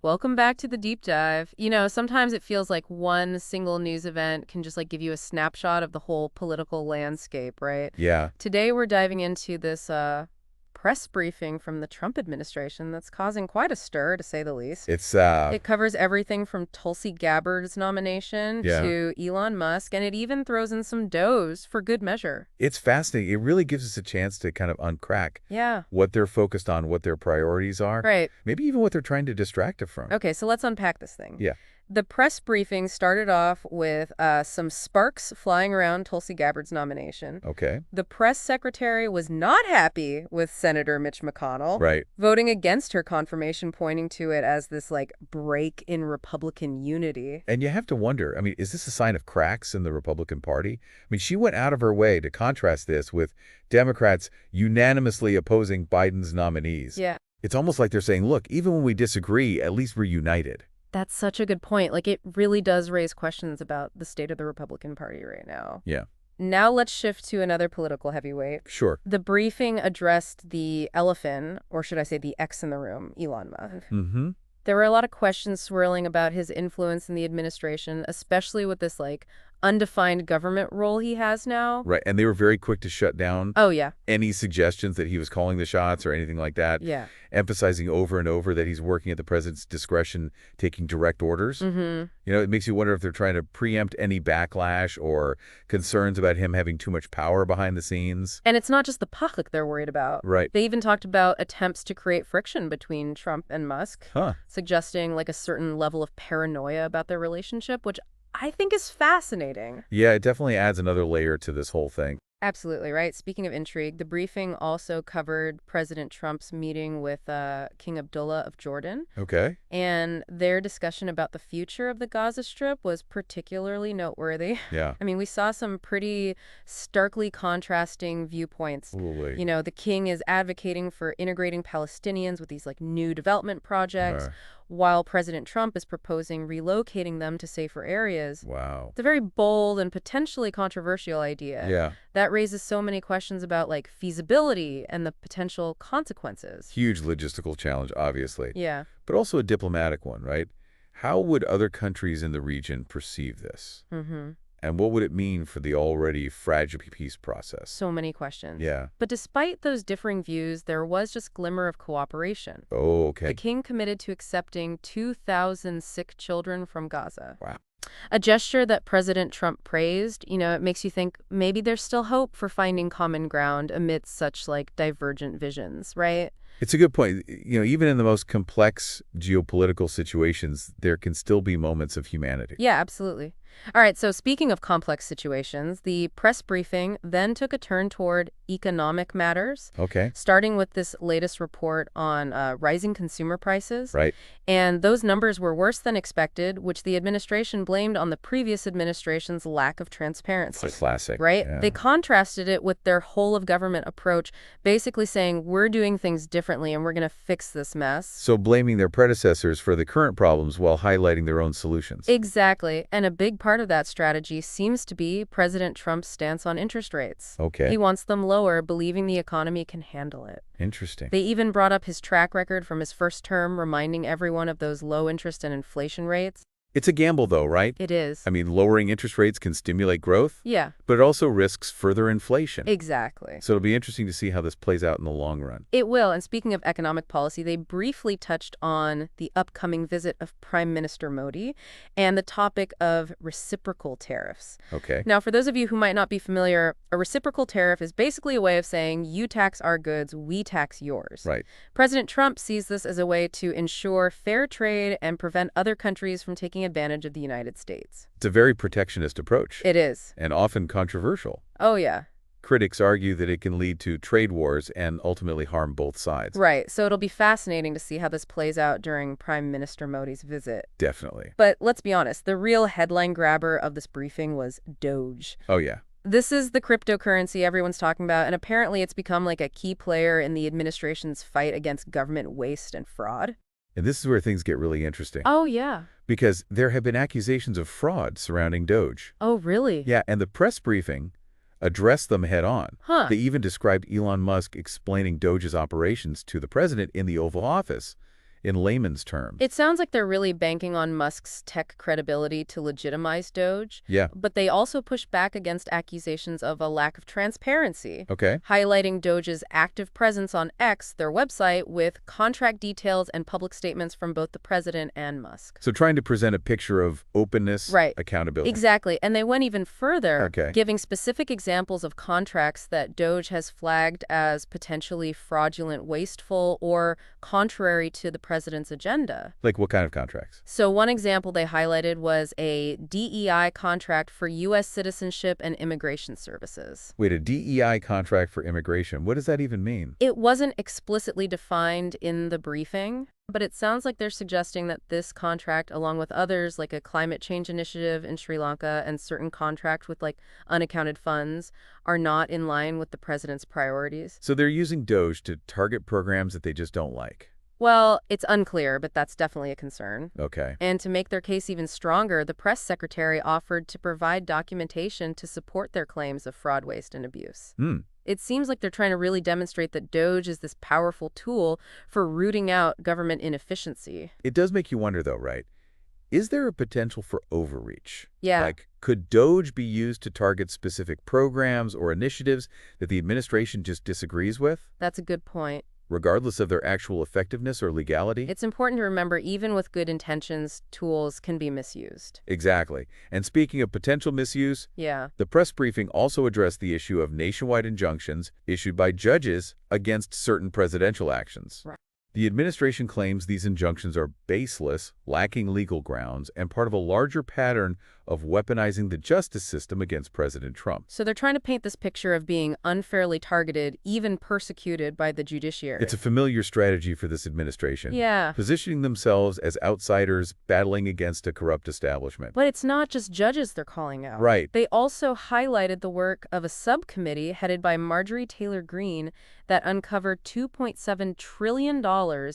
Welcome back to the deep dive. Sometimes it feels like one single news event can just give you a snapshot of the whole political landscape, right? Yeah, Today we're diving into this press briefing from the Trump administration that's causing quite a stir, to say the least. it's It covers everything from Tulsi Gabbard's nomination yeah, to Elon Musk, and it even throws in some does for good measure. it's fascinating. It really gives us a chance to kind of uncrack Yeah, what they're focused on, what their priorities are, right. maybe even what they're trying to distract it from. Okay, so let's unpack this thing. Yeah. The press briefing started off with some sparks flying around Tulsi Gabbard's nomination. Okay. The press secretary was not happy with Senator Mitch McConnell, Right. voting against her confirmation, pointing to it as this, break in Republican unity. And you have to wonder, I mean, is this a sign of cracks in the Republican Party? I mean, she went out of her way to contrast this with Democrats unanimously opposing Biden's nominees. Yeah. It's almost like they're saying, look, even when we disagree, at least we're united. That's such a good point. It really does raise questions about the state of the Republican Party right now. Yeah. Now let's shift to another political heavyweight. Sure. The briefing addressed the elephant, or should I say the X in the room, Elon Musk. Mm-hmm. There were a lot of questions swirling about his influence in the administration, especially with this, undefined government role he has now. Right. And they were very quick to shut down Oh, yeah. any suggestions that he was calling the shots or anything like that. Yeah. Emphasizing over and over that he's working at the president's discretion, taking direct orders. Mm-hmm. It makes you wonder if they're trying to preempt any backlash or concerns about him having too much power behind the scenes. And it's not just the public they're worried about. Right. They even talked about attempts to create friction between Trump and Musk, Huh. suggesting a certain level of paranoia about their relationship, which I think is fascinating. Yeah, it definitely adds another layer to this whole thing. Absolutely, right? Speaking of intrigue, the briefing also covered President Trump's meeting with King Abdullah of Jordan. Okay. And their discussion about the future of the Gaza Strip was particularly noteworthy. Yeah. I mean, we saw some pretty starkly contrasting viewpoints. Absolutely. The king is advocating for integrating Palestinians with these new development projects, while President Trump is proposing relocating them to safer areas. Wow. It's a very bold and potentially controversial idea. Yeah. That raises so many questions about feasibility and the potential consequences. Huge logistical challenge, obviously. Yeah. But also a diplomatic one, right? How would other countries in the region perceive this? Mm-hmm. And what would it mean for the already fragile peace process? So many questions. Yeah. But despite those differing views, there was just glimmer of cooperation. Oh, The okay. king committed to accepting 2,000 sick children from Gaza. Wow. A gesture that President Trump praised. It makes you think maybe there's still hope for finding common ground amidst such divergent visions, right? It's a good point. Even in the most complex geopolitical situations, there can still be moments of humanity. Yeah, absolutely. All right, so speaking of complex situations, the press briefing then took a turn toward economic matters, Okay. starting with this latest report on rising consumer prices. Right. And those numbers were worse than expected, which the administration blamed on the previous administration's lack of transparency. Classic. Right? Yeah. They contrasted it with their whole-of-government approach, basically saying, we're doing things differently and we're going to fix this mess. So blaming their predecessors for the current problems while highlighting their own solutions. Exactly. And a big part of that strategy seems to be President Trump's stance on interest rates. Okay. He wants them lower, believing the economy can handle it. Interesting. They even brought up his track record from his first term, reminding everyone of those low interest and inflation rates. It's a gamble, though, right? It is. I mean, lowering interest rates can stimulate growth, Yeah, but it also risks further inflation. exactly. So it'll be interesting to see how this plays out in the long run. It will. And speaking of economic policy, they briefly touched on the upcoming visit of Prime Minister Modi and the topic of reciprocal tariffs. Okay. Now, for those of you who might not be familiar, a reciprocal tariff is basically a way of saying you tax our goods, we tax yours. Right. President Trump sees this as a way to ensure fair trade and prevent other countries from taking advantage of the United States. It's a very protectionist approach, It is. and often controversial. Oh, yeah. Critics argue that it can lead to trade wars and ultimately harm both sides. Right. So it'll be fascinating to see how this plays out during Prime Minister Modi's visit. Definitely. But let's be honest, the real headline grabber of this briefing was Doge. Oh, yeah. This is the cryptocurrency everyone's talking about, and apparently it's become a key player in the administration's fight against government waste and fraud. And this is where things get really interesting. Oh, yeah. Because there have been accusations of fraud surrounding Doge. Oh, really? Yeah, and the press briefing addressed them head on. Huh. They even described Elon Musk explaining Doge's operations to the president in the Oval Office in layman's terms? It sounds like they're really banking on Musk's tech credibility to legitimize Doge. Yeah. But they also push back against accusations of a lack of transparency, Okay. highlighting Doge's active presence on X, their website, with contract details and public statements from both the president and Musk. So trying to present a picture of openness, Right. accountability. Exactly. And they went even further, Okay. giving specific examples of contracts that Doge has flagged as potentially fraudulent, wasteful, or contrary to the president's agenda. Like what kind of contracts? So one example they highlighted was a DEI contract for U.S. citizenship and immigration services. Wait, a DEI contract for immigration. What does that even mean? It wasn't explicitly defined in the briefing, but it sounds like they're suggesting that this contract, along with others like a climate change initiative in Sri Lanka and certain contracts with like unaccounted funds, are not in line with the president's priorities. So they're using Doge to target programs that they just don't like. Well, it's unclear, but that's definitely a concern. Okay. And to make their case even stronger, the press secretary offered to provide documentation to support their claims of fraud, waste, and abuse. It seems like they're trying to really demonstrate that Doge is this powerful tool for rooting out government inefficiency. It does make you wonder, though, right? Is there a potential for overreach? Yeah. Like, could Doge be used to target specific programs or initiatives that the administration just disagrees with, That's a good point. regardless of their actual effectiveness or legality? It's important to remember, even with good intentions, tools can be misused. Exactly. And speaking of potential misuse, Yeah. the press briefing also addressed the issue of nationwide injunctions issued by judges against certain presidential actions. Right. The administration claims these injunctions are baseless, lacking legal grounds, and part of a larger pattern of weaponizing the justice system against President Trump. So they're trying to paint this picture of being unfairly targeted, even persecuted by the judiciary. It's a familiar strategy for this administration. Yeah. Positioning themselves as outsiders battling against a corrupt establishment. But it's not just judges they're calling out. Right. They also highlighted the work of a subcommittee headed by Marjorie Taylor Greene that uncovered $2.7 trillion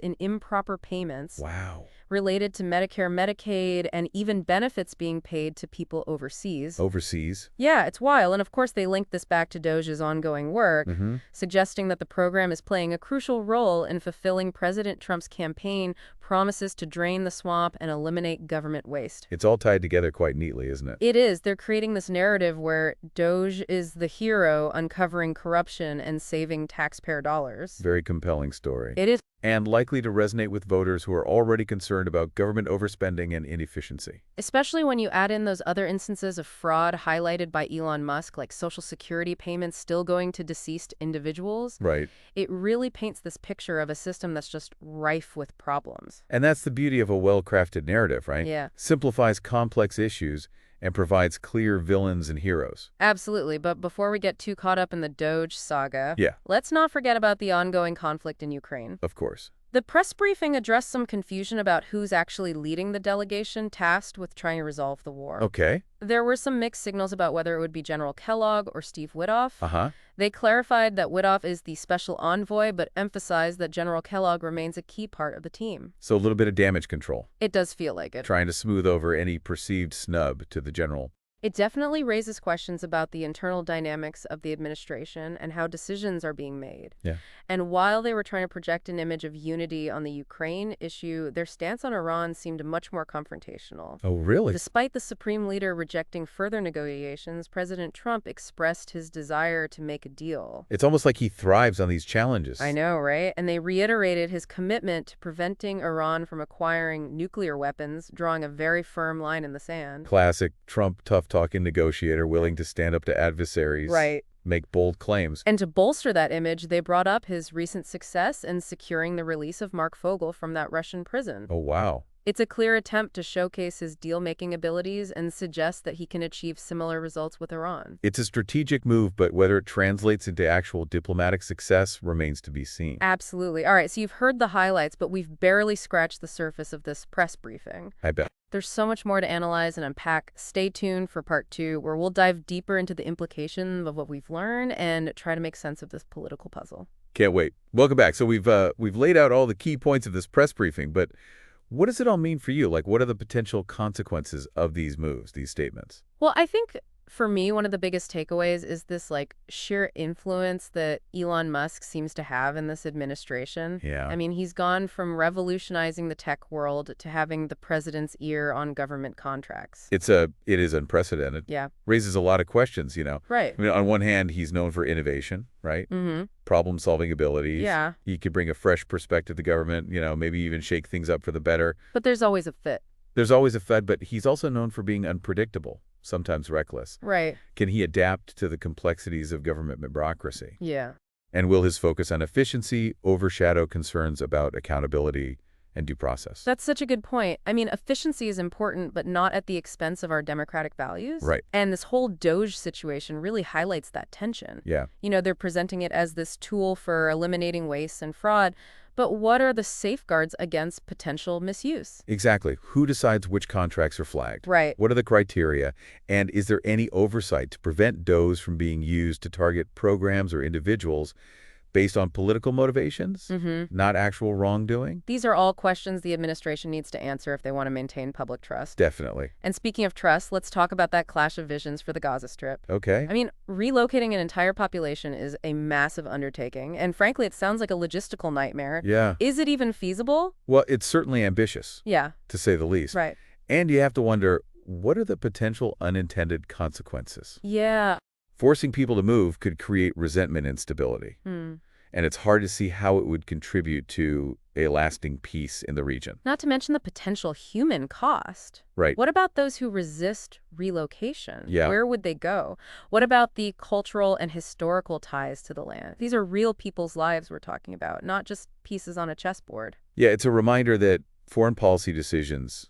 in improper payments Wow. related to Medicare, Medicaid, and even benefits being paid to people overseas. Overseas. Yeah, it's wild. And of course, they linked this back to Doge's ongoing work, suggesting that the program is playing a crucial role in fulfilling President Trump's campaign promises to drain the swamp and eliminate government waste. It's all tied together quite neatly, isn't it? It is. They're creating this narrative where Doge is the hero uncovering corruption and saving taxpayer dollars. Very compelling story. It is. And likely to resonate with voters who are already concerned about government overspending and inefficiency. Especially when you add in those other instances of fraud highlighted by Elon Musk, like Social Security payments still going to deceased individuals. Right. It really paints this picture of a system that's just rife with problems. And that's the beauty of a well-crafted narrative, right? Yeah. Simplifies complex issues and provides clear villains and heroes. Absolutely. But before we get too caught up in the Doge saga, Yeah. let's not forget about the ongoing conflict in Ukraine. Of course. The press briefing addressed some confusion about who's actually leading the delegation tasked with trying to resolve the war. Okay. There were some mixed signals about whether it would be General Kellogg or Steve Witkoff. Uh-huh. They clarified that Witkoff is the special envoy, but emphasized that General Kellogg remains a key part of the team. So a little bit of damage control. It does feel like it. Trying to smooth over any perceived snub to the general. It definitely raises questions about the internal dynamics of the administration and how decisions are being made. Yeah. And while they were trying to project an image of unity on the Ukraine issue, their stance on Iran seemed much more confrontational. Oh, really? Despite the Supreme Leader rejecting further negotiations, President Trump expressed his desire to make a deal. It's almost like he thrives on these challenges. I know, right? And they reiterated his commitment to preventing Iran from acquiring nuclear weapons, drawing a very firm line in the sand. Classic Trump tough-talking negotiator willing to stand up to adversaries. Right. Make bold claims. And to bolster that image, they brought up his recent success in securing the release of Mark Fogel from that Russian prison. Oh, wow. It's a clear attempt to showcase his deal-making abilities and suggest that he can achieve similar results with Iran. It's a strategic move, but whether it translates into actual diplomatic success remains to be seen. Absolutely. All right, so you've heard the highlights, but we've barely scratched the surface of this press briefing. I bet. There's so much more to analyze and unpack. Stay tuned for part 2, where we'll dive deeper into the implications of what we've learned and try to make sense of this political puzzle. Can't wait. Welcome back. So we've laid out all the key points of this press briefing, but what does it all mean for you? Like, what are the potential consequences of these moves, these statements? Well, I think For me, one of the biggest takeaways is this like sheer influence that Elon Musk seems to have in this administration. Yeah. I mean, he's gone from revolutionizing the tech world to having the president's ear on government contracts. It is unprecedented. Yeah. Raises a lot of questions, Right. I mean, on one hand, he's known for innovation, right? Mm-hmm. Problem-solving abilities. Yeah. He could bring a fresh perspective to government, maybe even shake things up for the better. But there's always a fit. There's always a Fed, but he's also known for being unpredictable, sometimes reckless. Right. Can he adapt to the complexities of government bureaucracy? Yeah. And will his focus on efficiency overshadow concerns about accountability and due process? That's such a good point. I mean, efficiency is important, but not at the expense of our democratic values. Right. And this whole Doge situation really highlights that tension. Yeah. They're presenting it as this tool for eliminating waste and fraud, but what are the safeguards against potential misuse? Exactly. Who decides which contracts are flagged? Right. What are the criteria? And is there any oversight to prevent Doge from being used to target programs or individuals based on political motivations, not actual wrongdoing? These are all questions the administration needs to answer if they want to maintain public trust. Definitely. And speaking of trust, let's talk about that clash of visions for the Gaza Strip. Okay. I mean, relocating an entire population is a massive undertaking, and frankly, it sounds like a logistical nightmare. Yeah. Is it even feasible? Well, it's certainly ambitious, Yeah. to say the least. Right. And you have to wonder, what are the potential unintended consequences? Yeah. Forcing people to move could create resentment and instability. And it's hard to see how it would contribute to a lasting peace in the region. Not to mention the potential human cost. Right. What about those who resist relocation? Yeah. Where would they go? What about the cultural and historical ties to the land? These are real people's lives we're talking about, not just pieces on a chessboard. Yeah, it's a reminder that foreign policy decisions,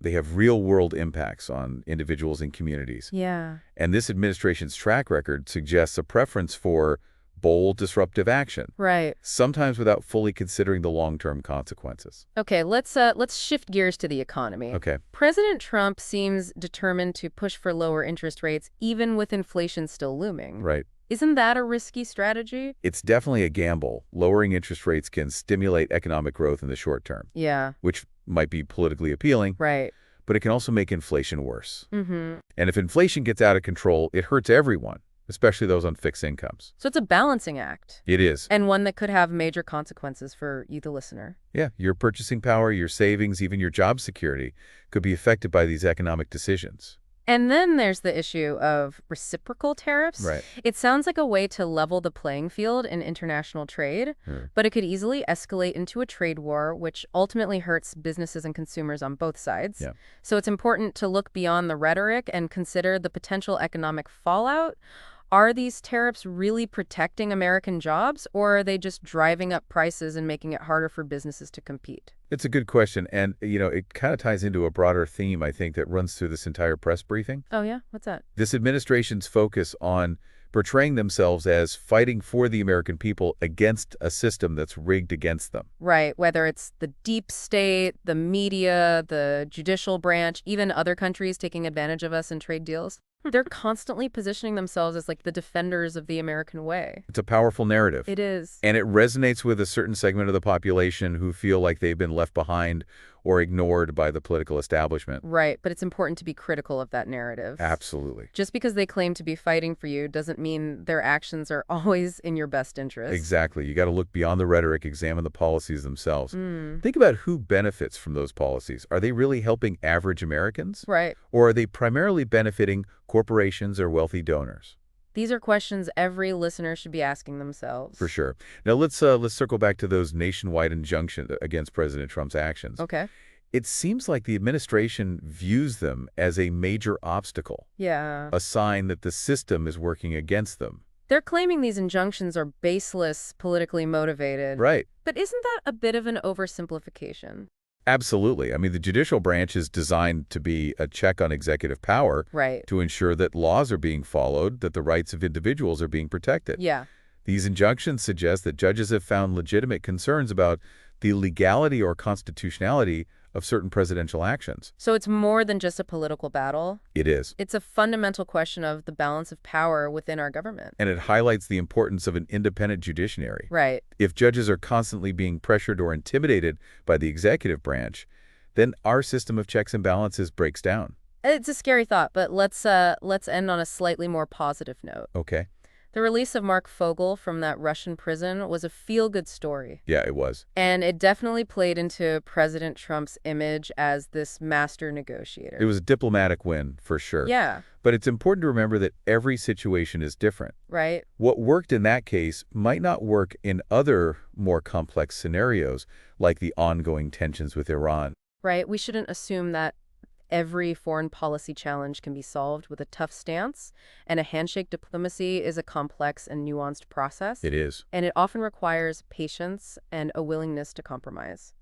they have real-world impacts on individuals and communities. Yeah. And this administration's track record suggests a preference for bold, disruptive action. Right. Sometimes without fully considering the long-term consequences. Okay, let's shift gears to the economy. Okay. President Trump seems determined to push for lower interest rates, even with inflation still looming. Right. Isn't that a risky strategy? It's definitely a gamble. Lowering interest rates can stimulate economic growth in the short term, Yeah. which might be politically appealing, Right. but it can also make inflation worse. Mm-hmm. And if inflation gets out of control, it hurts everyone, especially those on fixed incomes. So it's a balancing act. It is. And one that could have major consequences for you, the listener. Yeah, your purchasing power, your savings, even your job security could be affected by these economic decisions. And then there's the issue of reciprocal tariffs. Right. It sounds like a way to level the playing field in international trade, but it could easily escalate into a trade war, which ultimately hurts businesses and consumers on both sides. Yeah. So it's important to look beyond the rhetoric and consider the potential economic fallout. Are these tariffs really protecting American jobs, or are they just driving up prices and making it harder for businesses to compete? It's a good question. And, it kind of ties into a broader theme, I think, that runs through this entire press briefing. Oh, yeah? What's that? This administration's focus on portraying themselves as fighting for the American people against a system that's rigged against them. Right, whether it's the deep state, the media, the judicial branch, even other countries taking advantage of us in trade deals. They're constantly positioning themselves as like the defenders of the American way. It's a powerful narrative. It is. And it resonates with a certain segment of the population who feel like they've been left behind or ignored by the political establishment. Right, but it's important to be critical of that narrative. Absolutely. Just because they claim to be fighting for you doesn't mean their actions are always in your best interest. Exactly. You got to look beyond the rhetoric, examine the policies themselves. Think about who benefits from those policies. Are they really helping average Americans? Right. Or are they primarily benefiting corporations or wealthy donors? These are questions every listener should be asking themselves. For sure. Now, let's circle back to those nationwide injunctions against President Trump's actions. Okay. It seems like the administration views them as a major obstacle, Yeah. a sign that the system is working against them. They're claiming these injunctions are baseless, politically motivated. Right. But isn't that a bit of an oversimplification? Absolutely. I mean, the judicial branch is designed to be a check on executive power, Right. to ensure that laws are being followed, that the rights of individuals are being protected. Yeah. These injunctions suggest that judges have found legitimate concerns about the legality or constitutionality of certain presidential actions. So it's more than just a political battle. It is. It's a fundamental question of the balance of power within our government. And it highlights the importance of an independent judiciary. Right. If judges are constantly being pressured or intimidated by the executive branch, then our system of checks and balances breaks down. It's a scary thought, but let's end on a slightly more positive note. Okay. The release of Mark Fogel from that Russian prison was a feel-good story. Yeah, it was. And it definitely played into President Trump's image as this master negotiator. It was a diplomatic win, for sure. Yeah. But it's important to remember that every situation is different. Right. What worked in that case might not work in other more complex scenarios, like the ongoing tensions with Iran. Right. We shouldn't assume that every foreign policy challenge can be solved with a tough stance, and a handshake diplomacy is a complex and nuanced process. It is. And it often requires patience and a willingness to compromise.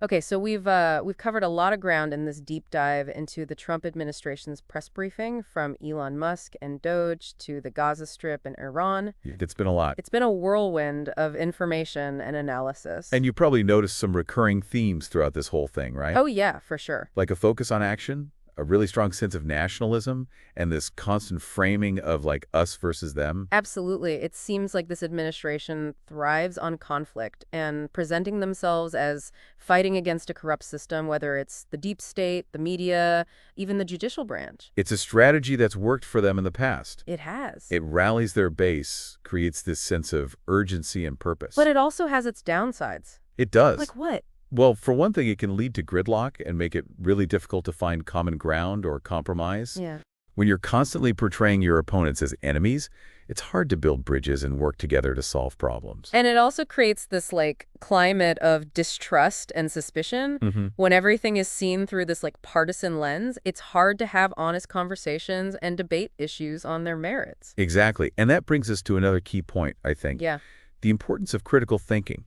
Okay, so we've covered a lot of ground in this deep dive into the Trump administration's press briefing, from Elon Musk and Doge to the Gaza Strip and Iran. It's been a lot. It's been a whirlwind of information and analysis. And you probably noticed some recurring themes throughout this whole thing, right? Oh, yeah, for sure. Like a focus on action, a really strong sense of nationalism, and this constant framing of like us versus them. Absolutely. It seems like this administration thrives on conflict and presenting themselves as fighting against a corrupt system, whether it's the deep state, the media, even the judicial branch. It's a strategy that's worked for them in the past. It has. It rallies their base, creates this sense of urgency and purpose. But it also has its downsides. It does. Like what? Well, for one thing, it can lead to gridlock and make it really difficult to find common ground or compromise. Yeah. When you're constantly portraying your opponents as enemies, it's hard to build bridges and work together to solve problems. And it also creates this climate of distrust and suspicion. When everything is seen through this partisan lens, it's hard to have honest conversations and debate issues on their merits. Exactly. And that brings us to another key point, I think. Yeah. The importance of critical thinking.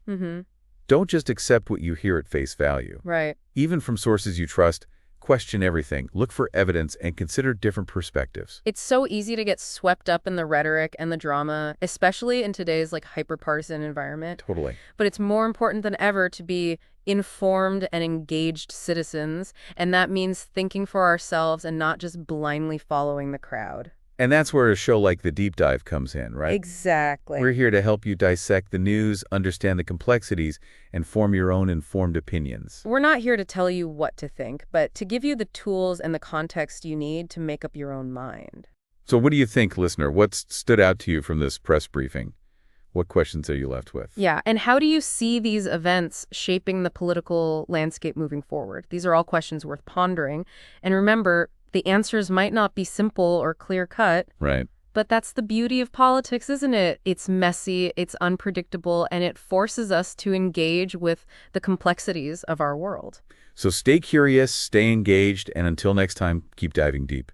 Don't just accept what you hear at face value. Right. Even from sources you trust, question everything, look for evidence, and consider different perspectives. It's so easy to get swept up in the rhetoric and the drama, especially in today's hyper-partisan environment. Totally. But it's more important than ever to be informed and engaged citizens, and that means thinking for ourselves and not just blindly following the crowd. And that's where a show like The Deep Dive comes in, right? Exactly. We're here to help you dissect the news, understand the complexities, and form your own informed opinions. We're not here to tell you what to think, but to give you the tools and the context you need to make up your own mind. So what do you think, listener? What stood out to you from this press briefing? What questions are you left with? Yeah, and how do you see these events shaping the political landscape moving forward? These are all questions worth pondering. And remember, the answers might not be simple or clear-cut. Right. But that's the beauty of politics, isn't it? It's messy, it's unpredictable, and it forces us to engage with the complexities of our world. So stay curious, stay engaged, and until next time, keep diving deep.